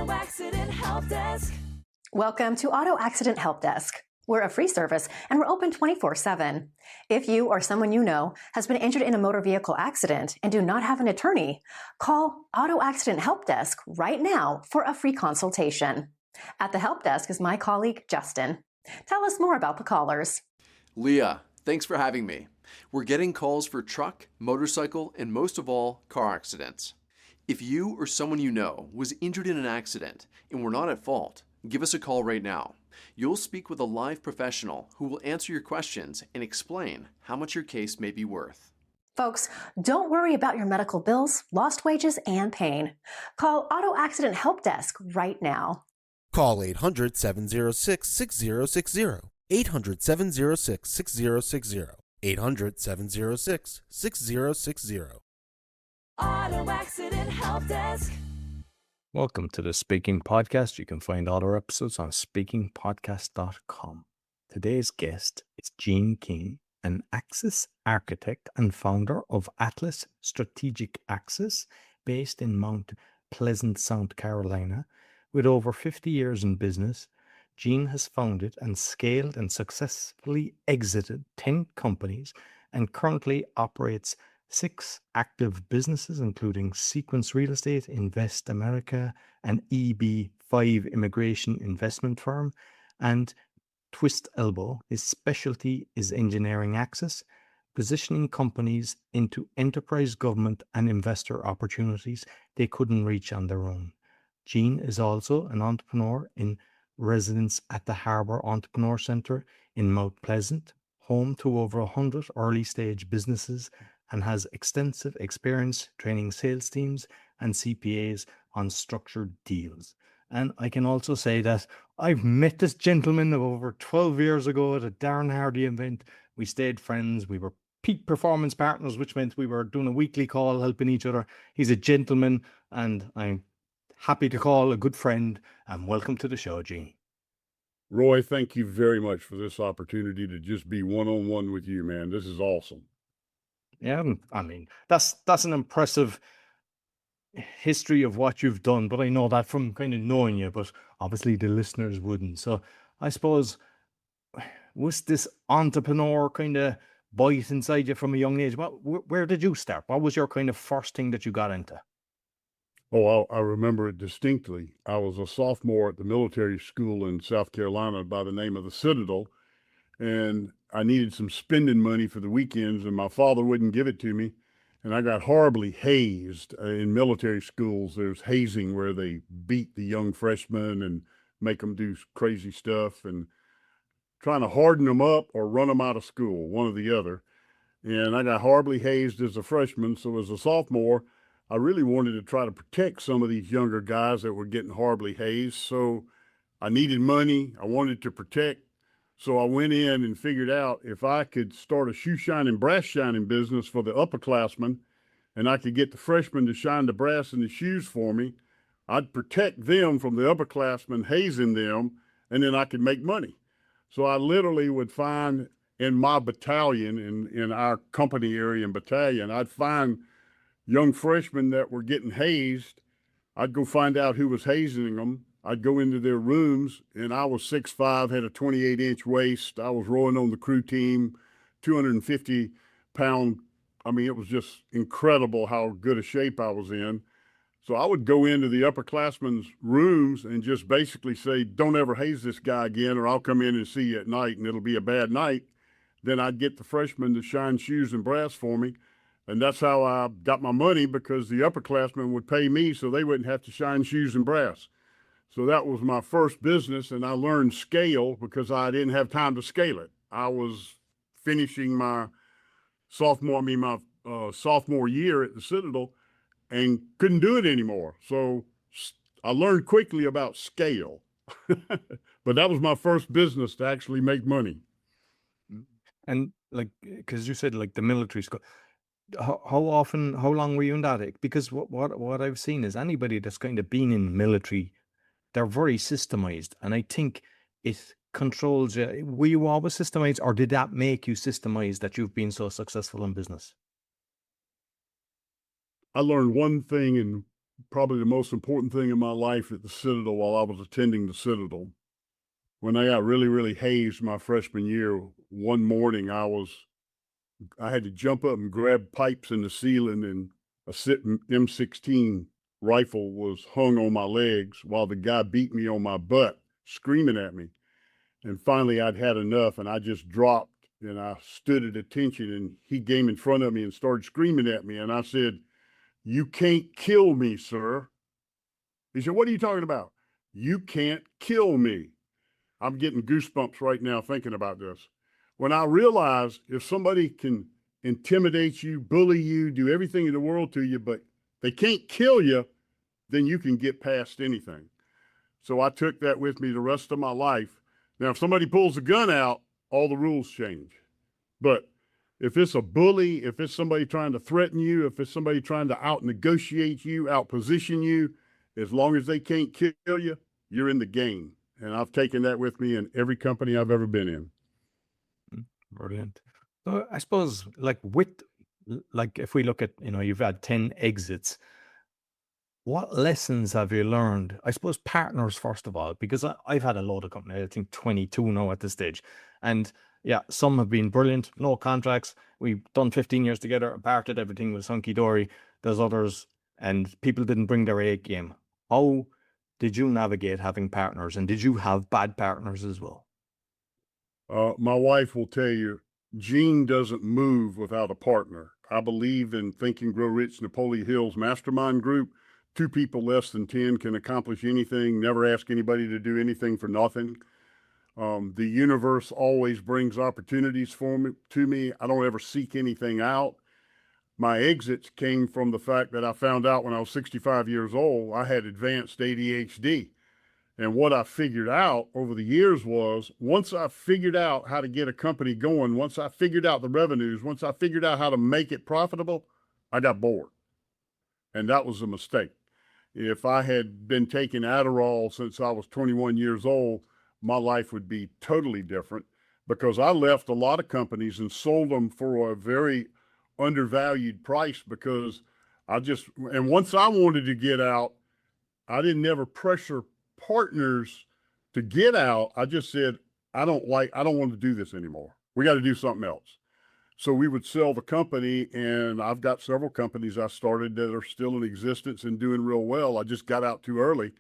Auto Accident Help Desk. Welcome to Auto Accident Help Desk. We're a free service and we're open 24/7. If you or someone you know has been injured in a motor vehicle accident and do not have an attorney, call Auto Accident Help Desk right now for a free consultation. At the help desk is my colleague, Justin. Tell us more about the callers. Leah, thanks for having me. We're getting calls for truck, motorcycle, and most of all, car accidents. If you or someone you know was injured in an accident and were not at fault, give us a call right now. You'll speak with a live professional who will answer your questions and explain how much your case may be worth. Folks, don't worry about your medical bills, lost wages, and pain. Call Auto Accident Help Desk right now. Call 800-706-6060. 800-706-6060. 800-706-6060. Auto Accident Help Desk. Welcome to the Speaking Podcast. You can find all our episodes on speakingpodcast.com. Today's guest is Gene King, an Axis architect and founder of Atlas Strategic Axis, based in Mount Pleasant, South Carolina. With over 50 years in business, Gene has founded and scaled and successfully exited 10 companies and currently operates 6 active businesses, including Sequence Real Estate, Invest America, an EB5 immigration investment firm, and Twist Elbow. His specialty is engineering access, positioning companies into enterprise, government, and investor opportunities they couldn't reach on their own. Gene is also an entrepreneur in residence at the Harbour Entrepreneur Center in Mount Pleasant, home to over 100 early-stage businesses, and has extensive experience training sales teams and CPAs on structured deals. And I can also say that I've met this gentleman over 12 years ago at a Darren Hardy event. We stayed friends. We were peak performance partners, which meant we were doing a weekly call, helping each other. He's a gentleman, and I'm happy to call a good friend. And welcome to the show, Gene. Roy, thank you very much for this opportunity to just be one-on-one with you, man. This is awesome. Yeah, I mean, that's an impressive history of what you've done, but I know that from kind of knowing you, but obviously the listeners wouldn't. So I suppose, was this entrepreneur kind of bite inside you from a young age? Where did you start? What was your kind of first thing that you got into? Oh, I remember it distinctly. I was a sophomore at the military school in South Carolina by the name of the Citadel, and I needed some spending money for the weekends, and my father wouldn't give it to me. And I got horribly hazed in military schools. There's hazing where they beat the young freshmen and make them do crazy stuff and trying to harden them up or run them out of school, one or the other. And I got horribly hazed as a freshman. So as a sophomore, I really wanted to try to protect some of these younger guys that were getting horribly hazed. So I needed money. I wanted to protect. So I went in and figured out if I could start a shoe shining, brass shining business for the upperclassmen, and I could get the freshmen to shine the brass in the shoes for me, I'd protect them from the upperclassmen hazing them, and then I could make money. So I literally would find in my battalion, in our company area and battalion, I'd find young freshmen that were getting hazed. I'd go find out who was hazing them. I'd go into their rooms, and I was 6'5", had a 28-inch waist. I was rowing on the crew team, 250-pound. I mean, it was just incredible how good a shape I was in. So I would go into the upperclassmen's rooms and just basically say, don't ever haze this guy again, or I'll come in and see you at night, and it'll be a bad night. Then I'd get the freshmen to shine shoes and brass for me. And that's how I got my money, because the upperclassmen would pay me so they wouldn't have to shine shoes and brass. So that was my first business, and I learned scale because I didn't have time to scale it. I was finishing my sophomore year at the Citadel and couldn't do it anymore. So I learned quickly about scale. But that was my first business to actually make money. And like, because you said like the military school, how long were you in that? Because what I've seen is anybody that's kind of been in military, they're very systemized, and I think it controls you. Were you always systemized, or did that make you systemized that you've been so successful in business? I learned one thing in probably the most important thing in my life at the Citadel while I was attending the Citadel. When I got really, really hazed my freshman year, one morning I had to jump up and grab pipes in the ceiling, and a sitting M16 rifle was hung on my legs while the guy beat me on my butt, screaming at me. And finally I'd had enough, and I just dropped and I stood at attention, and he came in front of me and started screaming at me. And I said, "You can't kill me, sir." He said, "What are you talking about?" "You can't kill me." I'm getting goosebumps right now thinking about this. When I realized if somebody can intimidate you, bully you, do everything in the world to you, but they can't kill you, then you can get past anything. So I took that with me the rest of my life. Now, if somebody pulls a gun out, all the rules change. But if it's a bully, if it's somebody trying to threaten you, if it's somebody trying to out-negotiate you, out-position you, as long as they can't kill you, you're in the game. And I've taken that with me in every company I've ever been in. Brilliant. So I suppose, like if we look at, you've had 10 exits. What lessons have you learned? I suppose partners, first of all, because I've had a lot of companies, I think 22 now at this stage. And yeah, some have been brilliant, no contracts. We've done 15 years together, parted, everything was hunky dory. There's others, and people didn't bring their A game. How did you navigate having partners, and did you have bad partners as well? My wife will tell you, Gene doesn't move without a partner. I believe in Think and Grow Rich, Napoleon Hill's Mastermind group. 2 people less than 10 can accomplish anything. Never ask anybody to do anything for nothing. The universe always brings opportunities to me. I don't ever seek anything out. My exits came from the fact that I found out when I was 65 years old, I had advanced ADHD. And what I figured out over the years was, once I figured out how to get a company going, once I figured out the revenues, once I figured out how to make it profitable, I got bored. And that was a mistake. If I had been taking Adderall since I was 21 years old, my life would be totally different, because I left a lot of companies and sold them for a very undervalued price because and once I wanted to get out, I didn't never pressure partners to get out. I just said, I don't want to do this anymore. We got to do something else. So we would sell the company, and I've got several companies I started that are still in existence and doing real well. I just got out too early.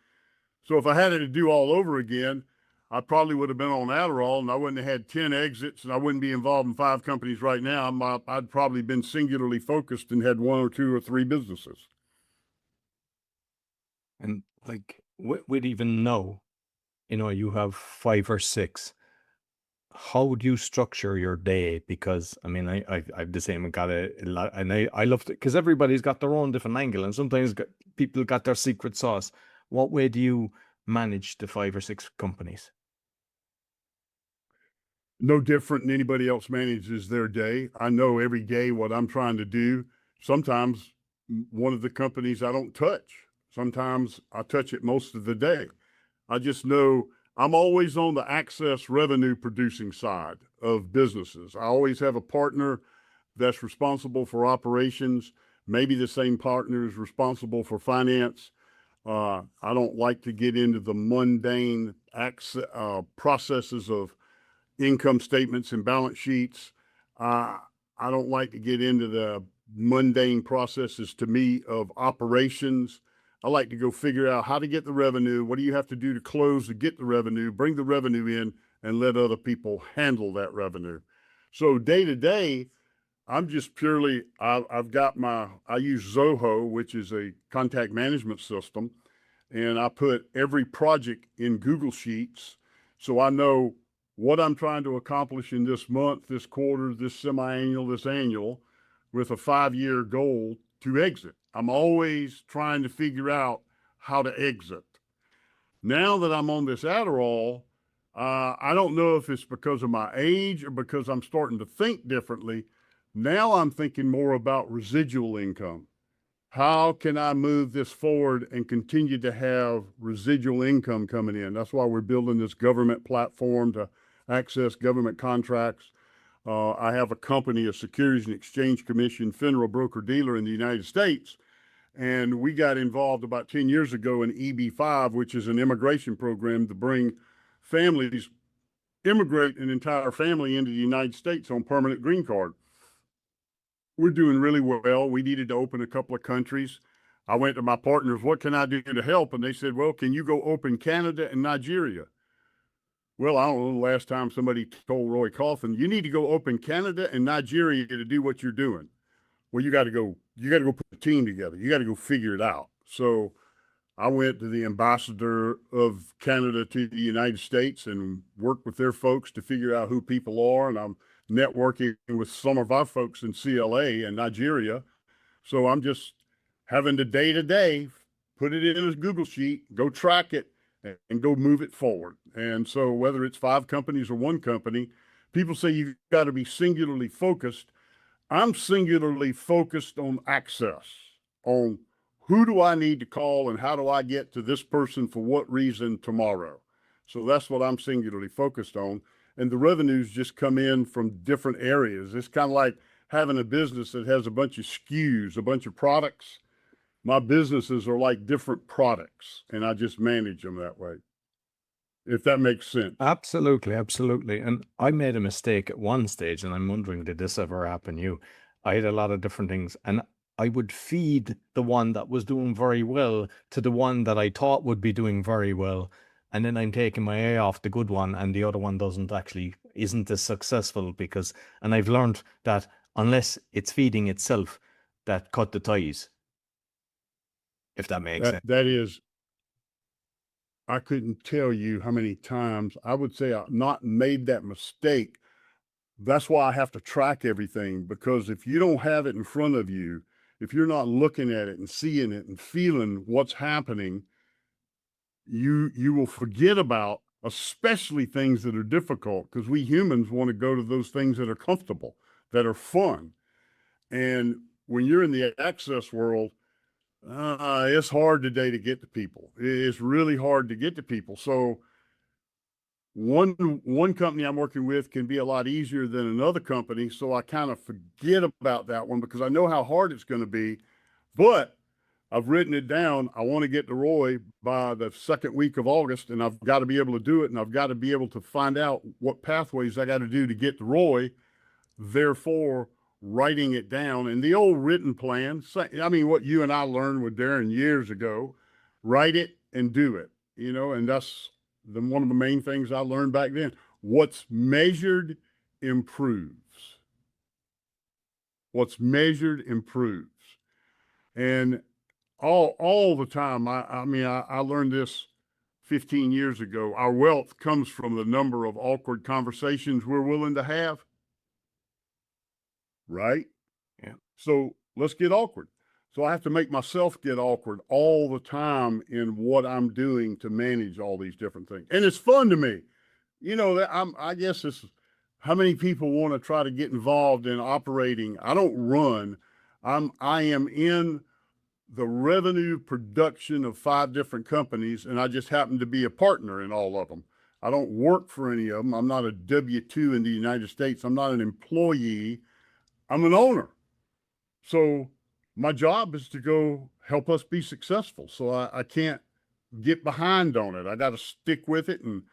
So if I had it to do all over again, I probably would have been on Adderall, and I wouldn't have had 10 exits, and I wouldn't be involved in 5 companies right now. I'd probably been singularly focused and had 1 or 2 or 3 businesses. And like we'd even know, you have 5 or 6. How do you structure your day? Because I mean, I've the same. Got a lot, and I love it because everybody's got their own different angle, and sometimes people got their secret sauce. What way do you manage the 5 or 6 companies? No different than anybody else manages their day. I know every day what I'm trying to do. Sometimes one of the companies I don't touch. Sometimes I touch it most of the day. I just know I'm always on the access revenue producing side of businesses. I always have a partner that's responsible for operations. Maybe the same partner is responsible for finance. I don't like to get into the mundane processes of income statements and balance sheets. I don't like to get into the mundane processes, to me, of operations. I like to go figure out how to get the revenue. What do you have to do to close to get the revenue, bring the revenue in, and let other people handle that revenue. So day to day, I'm just purely, I use Zoho, which is a contact management system, and I put every project in Google Sheets. So I know what I'm trying to accomplish in this month, this quarter, this semi-annual, this annual, with a 5-year goal to exit. I'm always trying to figure out how to exit. Now that I'm on this Adderall, I don't know if it's because of my age or because I'm starting to think differently. Now I'm thinking more about residual income. How can I move this forward and continue to have residual income coming in? That's why we're building this government platform to access government contracts. I have a company, a Securities and Exchange Commission, FINRA broker-dealer in the United States, And we got involved about 10 years ago in EB-5, which is an immigration program to bring families, immigrate an entire family into the United States on permanent green card. We're doing really well. We needed to open a couple of countries. I went to my partners, what can I do to help? And they said, well, can you go open Canada and Nigeria? Well, I don't know the last time somebody told Roy Coughlan, you need to go open Canada and Nigeria to do what you're doing. Well, you got to go put a team together. You got to go figure it out. So I went to the ambassador of Canada to the United States and worked with their folks to figure out who people are. And I'm networking with some of our folks in CLA and Nigeria. So I'm just having the day-to-day, put it in a Google sheet, go track it, and go move it forward. And so whether it's 5 companies or 1 company, people say you've got to be singularly focused. I'm singularly focused on access, on who do I need to call and how do I get to this person for what reason tomorrow. So that's what I'm singularly focused on. And the revenues just come in from different areas. It's kind of like having a business that has a bunch of SKUs, a bunch of products. My businesses are like different products, and I just manage them that way, if that makes sense. Absolutely, absolutely. And I made a mistake at one stage, and I'm wondering, did this ever happen to you? I had a lot of different things, and I would feed the one that was doing very well to the one that I thought would be doing very well. And then I'm taking my eye off the good one, and the other one isn't as successful because, and I've learned that unless it's feeding itself, that cut the ties. If that makes sense. That is, I couldn't tell you how many times I would say I've not made that mistake. That's why I have to track everything, because if you don't have it in front of you, if you're not looking at it and seeing it and feeling what's happening, you will forget about, especially things that are difficult, because we humans want to go to those things that are comfortable, that are fun. And when you're in the access world, it's hard today to get to people. It's really hard to get to people. So one company I'm working with can be a lot easier than another company. So I kind of forget about that one because I know how hard it's going to be, but I've written it down. I want to get to Roy by the 2nd week of August, and I've got to be able to do it. And I've got to be able to find out what pathways I got to do to get to Roy. Therefore, writing it down, and the old written plan, I mean, what you and I learned with Darren years ago, write it and do it, and that's one of the main things I learned back then. What's measured improves. What's measured improves. And all the time, I learned this 15 years ago. Our wealth comes from the number of awkward conversations we're willing to have. Right? Yeah. So let's get awkward. So I have to make myself get awkward all the time in what I'm doing to manage all these different things. And it's fun to me. I guess this is how many people want to try to get involved in operating. I don't run. I am in the revenue production of 5 different companies, and I just happen to be a partner in all of them. I don't work for any of them. I'm not a W-2 in the United States. I'm not an employee. I'm an owner. So my job is to go help us be successful. So I can't get behind on it. I got to stick with it. And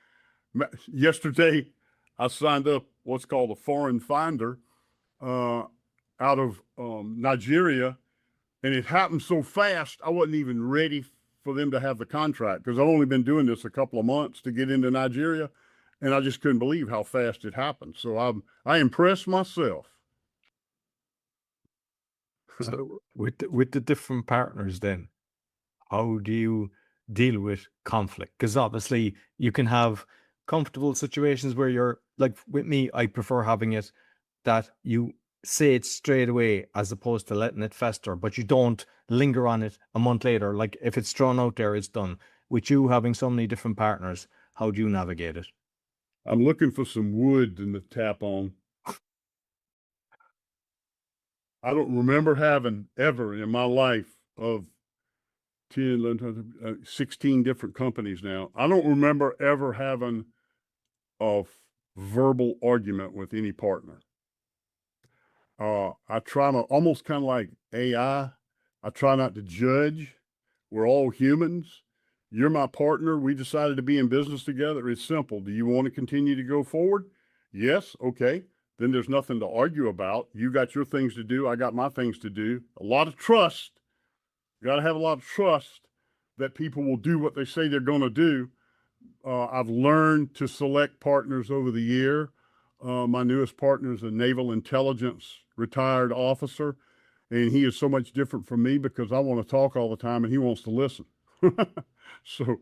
yesterday I signed up what's called a foreign finder out of Nigeria. And it happened so fast, I wasn't even ready for them to have the contract because I've only been doing this a couple of months to get into Nigeria. And I just couldn't believe how fast it happened. So I impressed myself. So with the different partners then, how do you deal with conflict? Because obviously you can have comfortable situations where you're like, with me, I prefer having it that you say it straight away as opposed to letting it fester, but you don't linger on it a month later. Like if it's thrown out there, it's done. With you having so many different partners, how do you navigate it? I'm looking for some wood to tap on. I don't remember having ever in my life of 16 different companies now. I don't remember ever having a verbal argument with any partner. I try to almost kind of like AI. I try not to judge. We're all humans. You're my partner. We decided to be in business together. It's simple. Do you want to continue to go forward? Yes. Okay. Then there's nothing to argue about. You got your things to do. I got my things to do. A lot of trust. You got to have a lot of trust that people will do what they say they're going to do. I've learned to select partners over the year. My newest partner is a naval intelligence retired officer, and he is so much different from me because I want to talk all the time and he wants to listen. So,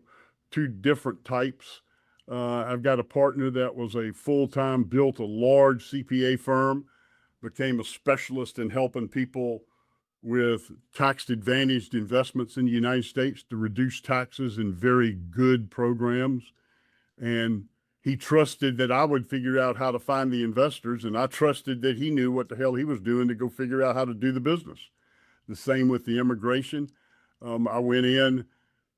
two different types. I've got a partner that was a full-time, built a large CPA firm, became a specialist in helping people with tax-advantaged investments in the United States to reduce taxes in very good programs. And he trusted that I would figure out how to find the investors, and I trusted that he knew what the hell he was doing to go figure out how to do the business. The same with the immigration. I went in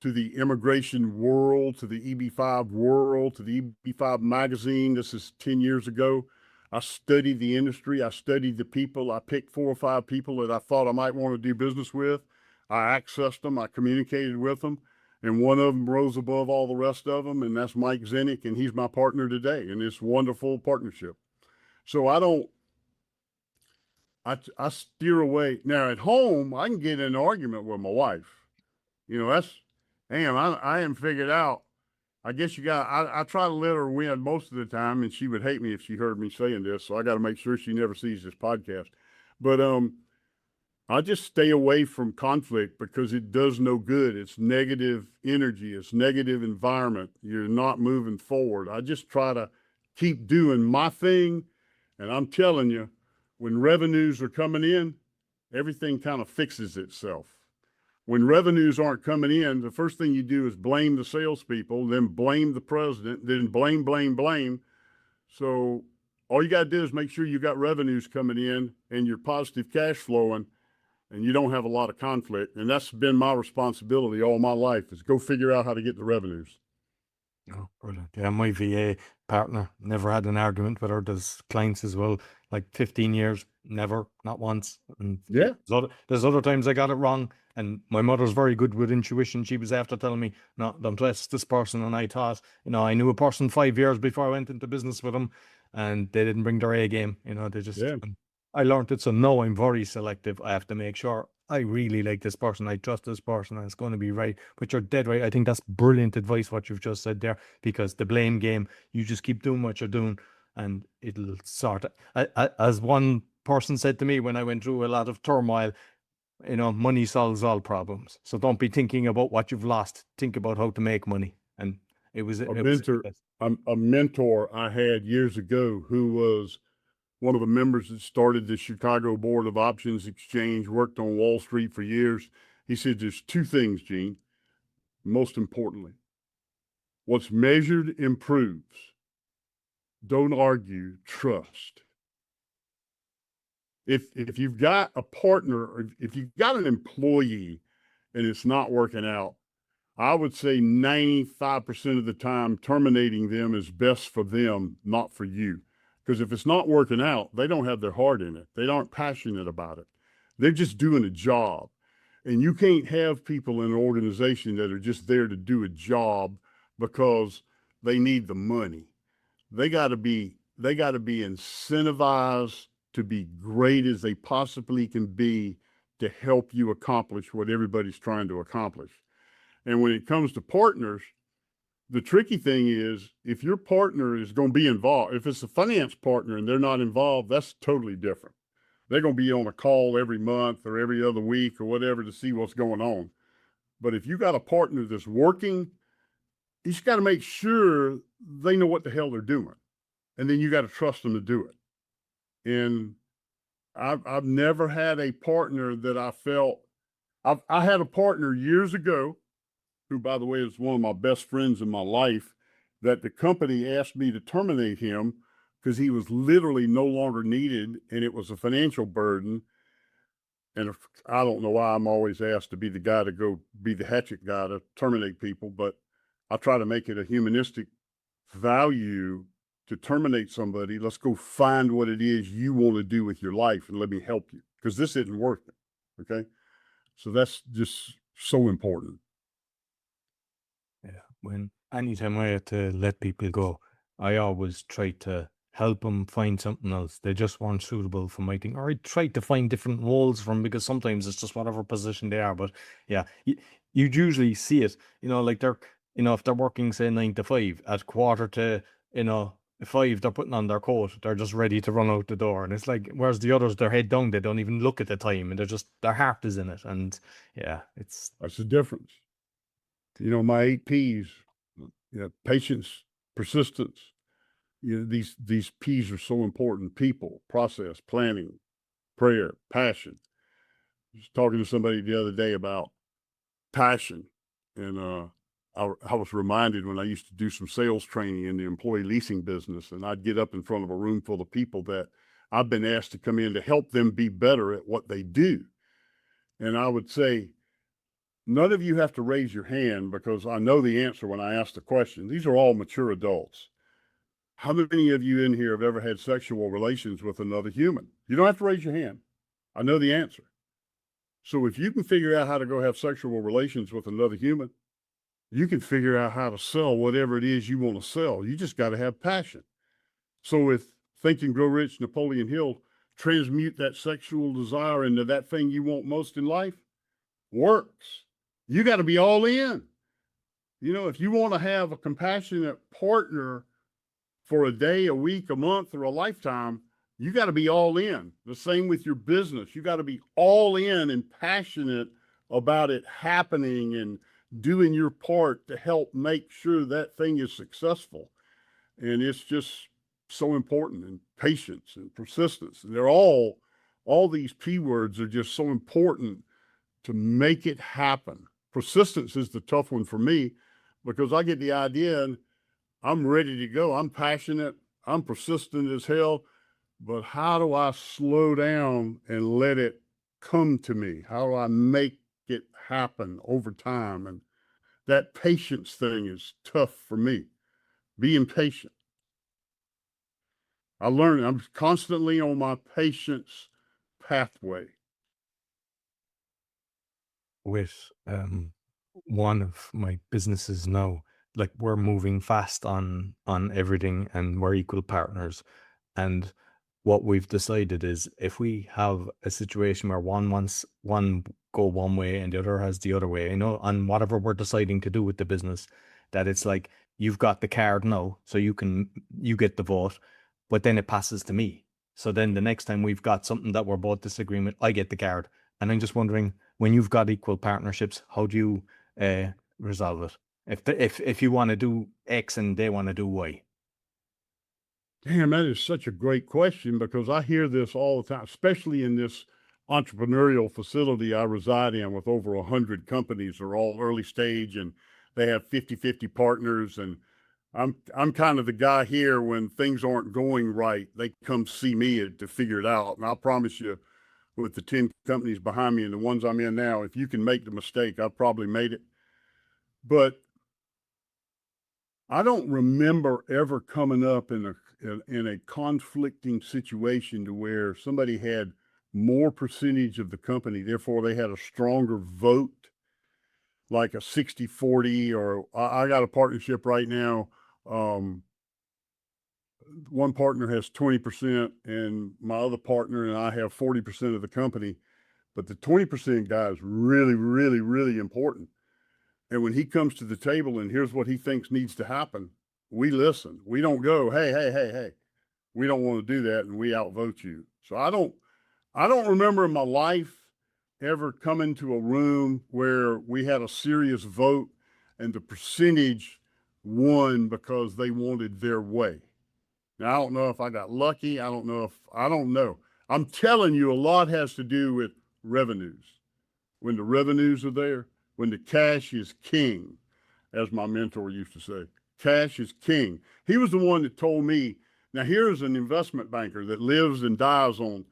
to the immigration world, to the EB5 world, to the EB5 magazine. This is 10 years ago. I studied the industry. I studied the people. I picked 4 or 5 people that I thought I might want to do business with. I accessed them. I communicated with them. And one of them rose above all the rest of them, and that's Mike Zinnick, and he's my partner today, and it's a wonderful partnership. So I steer away. Now, at home, I can get in an argument with my wife. You know, I haven't figured out. I guess I try to let her win most of the time, and she would hate me if she heard me saying this, so I got to make sure she never sees this podcast. But I just stay away from conflict because it does no good. It's negative energy. It's negative environment. You're not moving forward. I just try to keep doing my thing. And I'm telling you, when revenues are coming in, everything kind of fixes itself. When revenues aren't coming in, the first thing you do is blame the salespeople, then blame the president, then blame. So all you got to do is make sure you got revenues coming in and your positive cash flowing, and you don't have a lot of conflict. And that's been my responsibility all my life, is go figure out how to get the revenues. Oh, brilliant. Yeah, my VA partner, never had an argument with her. There's clients as well, like 15 years, never, not once. And Yeah. there's other times I got it wrong. And my mother's very good with intuition. She was after telling me, no, don't trust this person. And I thought, I knew a person 5 years before I went into business with them, and they didn't bring their A game. They just, Yeah. I learned it. So now I'm very selective. I have to make sure I really like this person. I trust this person, and it's going to be right. But you're dead right. I think that's brilliant advice, what you've just said there, because the blame game, you just keep doing what you're doing and it'll sort it. As one person said to me when I went through a lot of turmoil, money solves all problems. So don't be thinking about what you've lost. Think about how to make money. And it was a mentor I had years ago who was one of the members that started the Chicago Board of Options Exchange, worked on Wall Street for years. He said, there's 2 things, Gene, most importantly. What's measured improves. Don't argue, trust. If you've got a partner, or if you've got an employee and it's not working out, I would say 95% of the time terminating them is best for them, not for you. Because if it's not working out, they don't have their heart in it. They aren't passionate about it. They're just doing a job. And you can't have people in an organization that are just there to do a job because they need the money. They got to be incentivized to be great as they possibly can be to help you accomplish what everybody's trying to accomplish. And when it comes to partners, the tricky thing is, if your partner is going to be involved, if it's a finance partner and they're not involved, that's totally different. They're going to be on a call every month or every other week or whatever to see what's going on. But if you got a partner that's working, you just got to make sure they know what the hell they're doing. And then you got to trust them to do it. And I've never had a partner that I felt, I had a partner years ago, who, by the way, is one of my best friends in my life, that the company asked me to terminate him because he was literally no longer needed and it was a financial burden. And I don't know why I'm always asked to be the guy to go be the hatchet guy to terminate people, but I try to make it a humanistic value to terminate somebody. Let's go find what it is you want to do with your life and let me help you, because this isn't working. Okay. So that's just so important. Yeah. Anytime I had to let people go, I always tried to help them find something else. They just weren't suitable for my thing. Or I tried to find different roles for them because sometimes it's just whatever position they are. But yeah, you'd usually see it, like they're, if they're working, say, 9 to 5, at quarter to, 5, they're putting on their coat. They're just ready to run out the door. And it's like, whereas the others, their head down, they don't even look at the time and their heart is in it. And yeah, That's the difference. My 8 P's, patience, persistence, these P's are so important: people, process, planning, prayer, passion. I was talking to somebody the other day about passion, and I was reminded when I used to do some sales training in the employee leasing business, and I'd get up in front of a room full of people that I've been asked to come in to help them be better at what they do. And I would say, none of you have to raise your hand because I know the answer when I ask the question. These are all mature adults. How many of you in here have ever had sexual relations with another human? You don't have to raise your hand. I know the answer. So if you can figure out how to go have sexual relations with another human, you can figure out how to sell whatever it is you want to sell. You just got to have passion. So with Think and Grow Rich, Napoleon Hill, transmute that sexual desire into that thing you want most in life, works. You got to be all in. If you want to have a compassionate partner for a day, a week, a month, or a lifetime, you got to be all in. The same with your business. You got to be all in and passionate about it happening and doing your part to help make sure that thing is successful. And it's just so important. And patience and persistence. And they're all these P words are just so important to make it happen. Persistence is the tough one for me because I get the idea and I'm ready to go. I'm passionate. I'm persistent as hell. But how do I slow down and let it come to me? How do I make it happen over time? And that patience thing is tough for me. Being patient. I learned I'm constantly on my patience pathway. with one of my businesses now, like we're moving fast on everything and we're equal partners. And what we've decided is if we have a situation where one wants one go one way and the other has the other way, on whatever we're deciding to do with the business, that it's like you've got the card now, so you get the vote, but then it passes to me. So then the next time we've got something that we're both disagreeing with, I get the card. And I'm just wondering, when you've got equal partnerships, how do you resolve it? If you want to do X and they want to do Y. Damn, that is such a great question because I hear this all the time, especially in this entrepreneurial facility I reside in with over 100 companies. They're all early stage and they have 50-50 partners. And I'm kind of the guy here when things aren't going right, they come see me to figure it out. And I promise you, with the 10 companies behind me and the ones I'm in now, if you can make the mistake, I've probably made it. But I don't remember ever coming up in a conflicting situation to where somebody had more percentage of the company, therefore they had a stronger vote, like a 60-40, or I got a partnership right now. One partner has 20% and my other partner and I have 40% of the company, but the 20% guy is really, really, really important. And when he comes to the table and here's what he thinks needs to happen, we listen. We don't go, hey, we don't want to do that, and we outvote you. So I don't remember in my life ever coming to a room where we had a serious vote and the percentage won because they wanted their way. Now, I don't know if I got lucky. I don't know. I'm telling you, a lot has to do with revenues. When the revenues are there, when the cash is king, as my mentor used to say, cash is king. He was the one that told me, now here's an investment banker that lives and dies on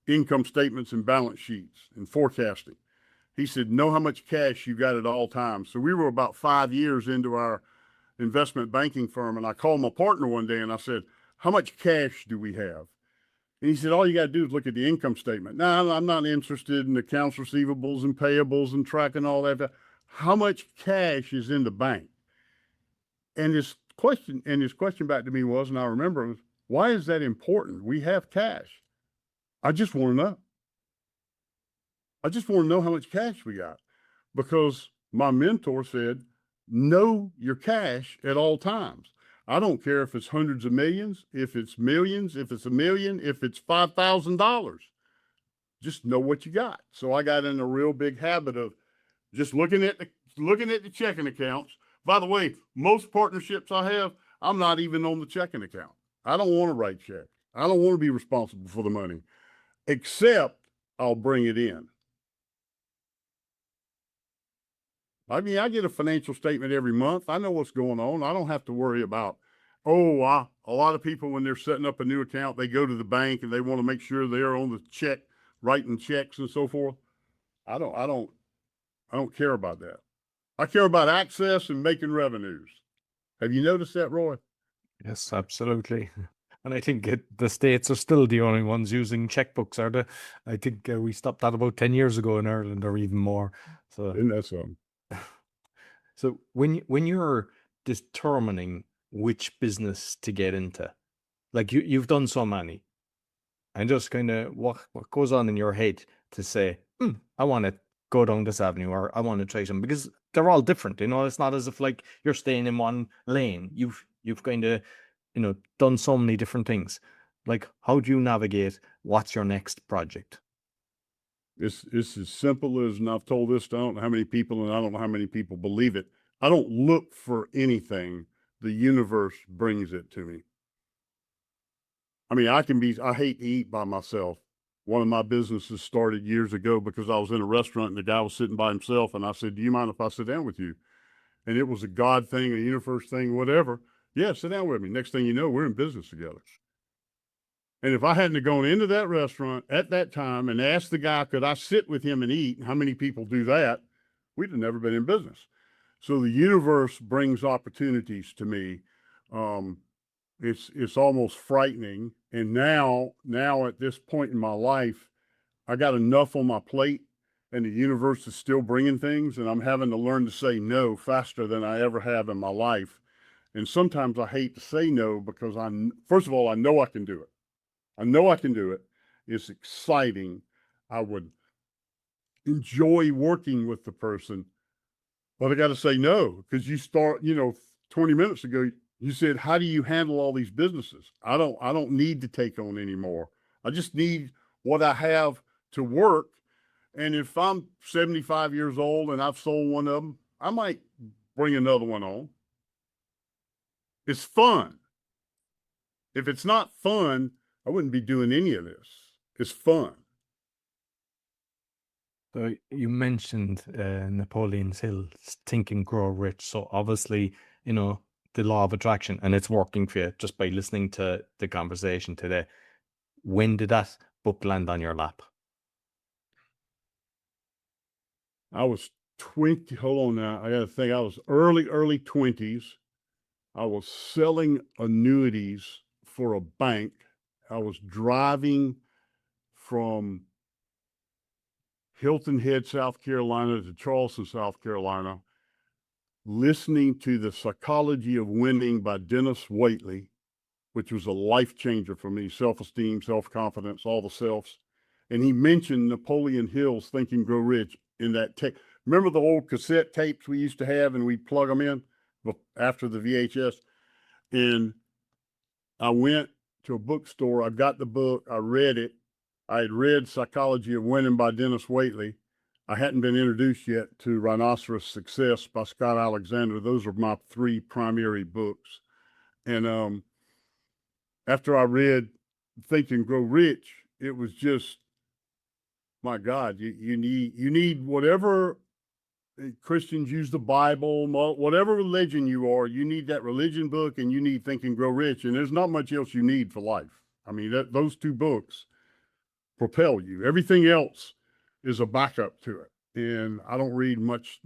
income statements and balance sheets and forecasting. He said, know how much cash you got at all times. So we were about 5 years into our investment banking firm. And I called my partner one day and I said, how much cash do we have? And he said, all you got to do is look at the income statement. Now, I'm not interested in accounts receivables and payables and tracking all that. How much cash is in the bank? And his question back to me was, and I remember, was, why is that important? We have cash. I just want to know. I just want to know how much cash we got, because my mentor said, know your cash at all times. I don't care if it's hundreds of millions, if it's millions, if it's $1 million, if it's $5,000. Just know what you got. So I got in a real big habit of just looking at the checking accounts. By the way, most partnerships I have, I'm not even on the checking account. I don't want to write checks. I don't want to be responsible for the money, except I'll bring it in. I mean, I get a financial statement every month. I know what's going on. I don't have to worry about, a lot of people, when they're setting up a new account, they go to the bank and they want to make sure they're on the check, writing checks and so forth. I don't care about that. I care about access and making revenues. Have you noticed that, Roy? Yes, absolutely. And I think the States are still the only ones using checkbooks, are they? I think we stopped that about 10 years ago in Ireland, or even more. So, Isn't that something? so when you're determining which business to get into, like you've done so many, and just kind of what goes on in your head to say, I want to go down this avenue, or I want to try some, because they're all different. It's not as if like you're staying in one lane. You've kind of, done so many different things. Like, how do you navigate what's your next project? It's as simple as, and I've told this to I don't know how many people, and I don't know how many people believe it. I don't look for anything. The universe brings it to me. I mean, I hate to eat by myself. One of my businesses started years ago because I was in a restaurant and the guy was sitting by himself. And I said, do you mind if I sit down with you? And it was a God thing, a universe thing, whatever. Yeah, sit down with me. Next thing you know, we're in business together. And if I hadn't gone into that restaurant at that time and asked the guy, could I sit with him and eat? How many people do that? We'd have never been in business. So the universe brings opportunities to me. It's almost frightening. And now at this point in my life, I got enough on my plate, and the universe is still bringing things, and I'm having to learn to say no faster than I ever have in my life. And sometimes I hate to say no, because first of all, I know I can do it. I know I can do it. It's exciting. I would enjoy working with the person, but I got to say no, because you start, 20 minutes ago, you said, how do you handle all these businesses? I don't need to take on anymore. I just need what I have to work. And if I'm 75 years old and I've sold one of them, I might bring another one on. It's fun. If it's not fun, I wouldn't be doing any of this. It's fun. So you mentioned Napoleon Hill, Think and Grow Rich. So obviously, the law of attraction, and it's working for you just by listening to the conversation today. When did that book land on your lap? I was 20. Hold on now. I got to think. I was early 20s. I was selling annuities for a bank. I was driving from Hilton Head, South Carolina to Charleston, South Carolina, listening to The Psychology of Winning by Dennis Waitley, which was a life changer for me. Self-esteem, self-confidence, all the selves. And he mentioned Napoleon Hill's Think and Grow Rich in that tape. Remember the old cassette tapes we used to have, and we'd plug them in after the VHS? And I went to a bookstore. I got the book. I read it. I had read Psychology of Winning by Dennis Waitley. I hadn't been introduced yet to Rhinoceros Success by Scott Alexander. Those are my 3 primary books. And after I read Think and Grow Rich, it was just, my God, you need whatever. Christians use the Bible, whatever religion you are, you need that religion book, and you need Think and Grow Rich. And there's not much else you need for life. I mean, those 2 books propel you. Everything else is a backup to it. And I don't read much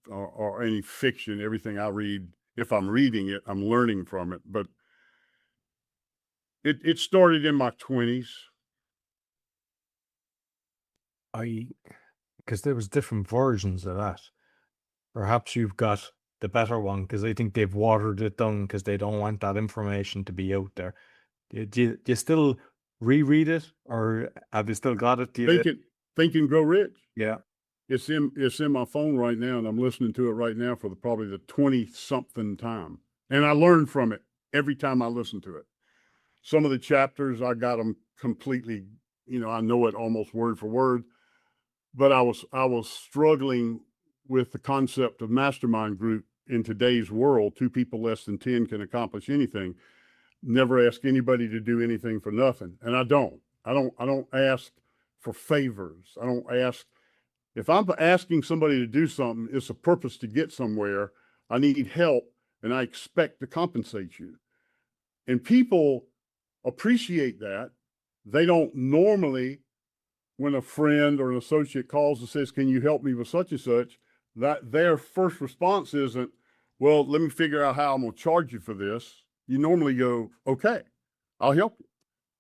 or any fiction. Everything I read, if I'm reading it, I'm learning from it. But It started in my 20s. Because there was different versions of that. Perhaps you've got the better one, because I think they've watered it down because they don't want that information to be out there. Do you still reread it, or have you still got it? Think and Grow Rich. Yeah. It's in my phone right now, and I'm listening to it right now for probably the 20-something time. And I learn from it every time I listen to it. Some of the chapters, I got them completely, I know it almost word for word. But I was struggling with the concept of mastermind group in today's world. 2 people less than 10 can accomplish anything. Never ask anybody to do anything for nothing. And I don't ask for favors. I don't ask. If I'm asking somebody to do something, it's a purpose to get somewhere. I need help, and I expect to compensate you. And people appreciate that. They don't normally, when a friend or an associate calls and says, "Can you help me with such and such?" that their first response isn't, "Well, let me figure out how I'm going to charge you for this." You normally go, "Okay, I'll help you."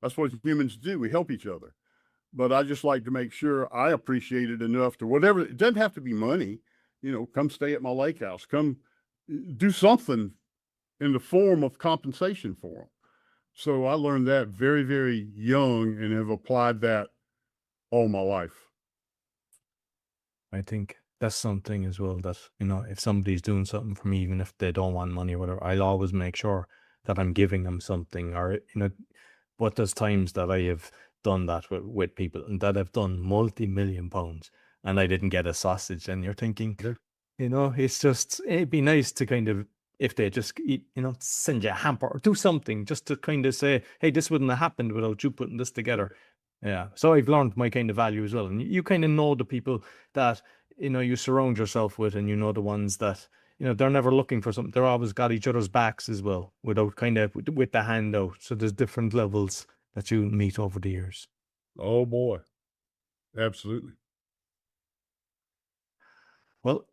That's what humans do. We help each other. But I just like to make sure I appreciate it enough to whatever. It doesn't have to be money. Come stay at my lake house. Come do something in the form of compensation for them. So I learned that very, very young and have applied that all my life. I think that's something as well that, if somebody's doing something for me, even if they don't want money or whatever, I'll always make sure that I'm giving them something. Or, but there's times that I have done that with people, and that I've done multi-million pounds and I didn't get a sausage. And you're thinking, it's just, it'd be nice to kind of, if they just send you a hamper or do something just to kind of say, hey, this wouldn't have happened without you putting this together. Yeah. So I've learned my kind of value as well. And you kind of know the people that, you surround yourself with, and the ones that, they're never looking for something. They're always got each other's backs as well, without kind of with the hand out. So there's different levels that you meet over the years. Oh boy. Absolutely. Well,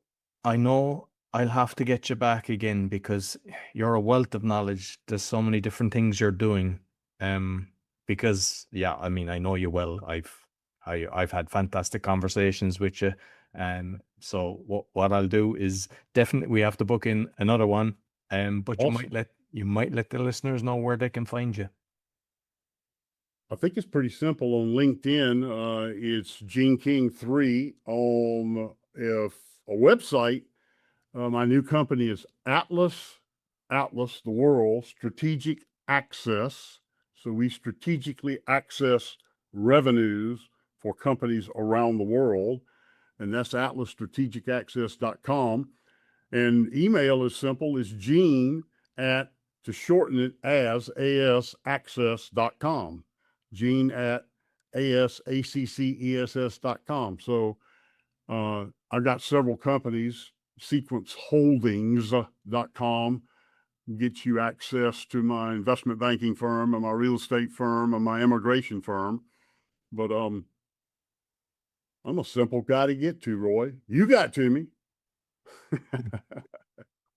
I know I'll have to get you back again because you're a wealth of knowledge. There's so many different things you're doing. Because I know you well. I've had fantastic conversations with you. So what I'll do is definitely we have to book in another one. But awesome. you might let the listeners know where they can find you. I think it's pretty simple on LinkedIn. It's Gene King 3 on a website. My new company is Atlas, the world, Strategic Access. So we strategically access revenues for companies around the world. And that's atlasstrategicaccess.com. And email is simple as Gene to shorten it as asaccess.com. Gene at asaccess.com. So I got several companies, sequenceholdings.com gets you access to my investment banking firm and my real estate firm and my immigration firm. But I'm a simple guy to get to, Roy. You got to me.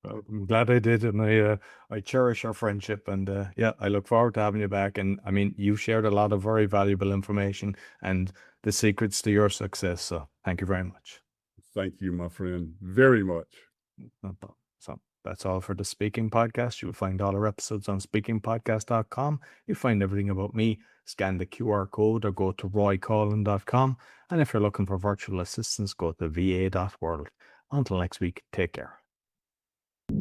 I'm glad I did, and I cherish our friendship, and I look forward to having you back. And I mean, you shared a lot of very valuable information and the secrets to your success. So thank you very much. Thank you, my friend, very much. So that's all for the Speaking Podcast. You will find all our episodes on speakingpodcast.com. You find everything about me. Scan the QR code or go to roycoughlan.com. And if you're looking for virtual assistants, go to va.world. Until next week, take care.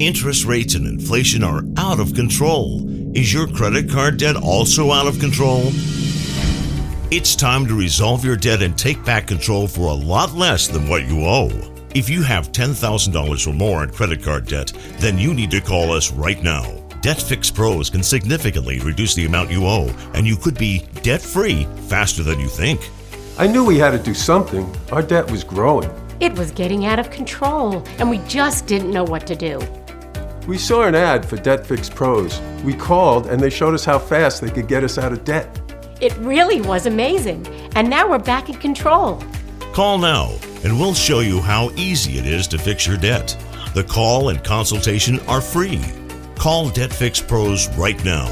Interest rates and inflation are out of control. Is your credit card debt also out of control? It's time to resolve your debt and take back control for a lot less than what you owe. If you have $10,000 or more in credit card debt, then you need to call us right now. Debt Fix Pros can significantly reduce the amount you owe, and you could be debt-free faster than you think. I knew we had to do something. Our debt was growing. It was getting out of control, and we just didn't know what to do. We saw an ad for Debt Fix Pros. We called, and they showed us how fast they could get us out of debt. It really was amazing, and now we're back in control. Call now, and we'll show you how easy it is to fix your debt. The call and consultation are free. Call Debt Fix Pros right now.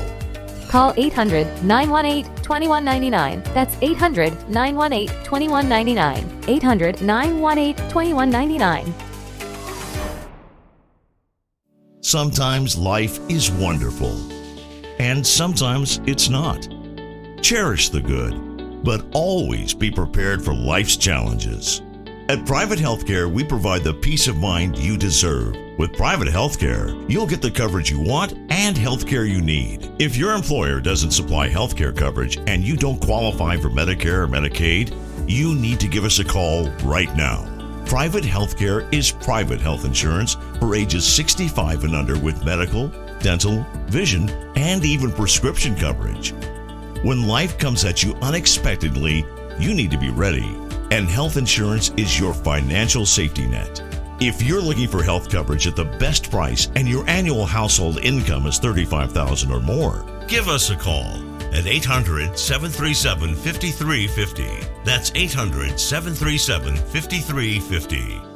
Call 800-918-2199. That's 800-918-2199. 800-918-2199. Sometimes life is wonderful, and sometimes it's not. Cherish the good, but always be prepared for life's challenges. At Private Healthcare, we provide the peace of mind you deserve. With private healthcare, you'll get the coverage you want and healthcare you need. If your employer doesn't supply healthcare coverage and you don't qualify for Medicare or Medicaid, you need to give us a call right now. Private healthcare is private health insurance for ages 65 and under with medical, dental, vision, and even prescription coverage. When life comes at you unexpectedly, you need to be ready, and health insurance is your financial safety net. If you're looking for health coverage at the best price and your annual household income is $35,000 or more, give us a call at 800-737-5350. That's 800-737-5350.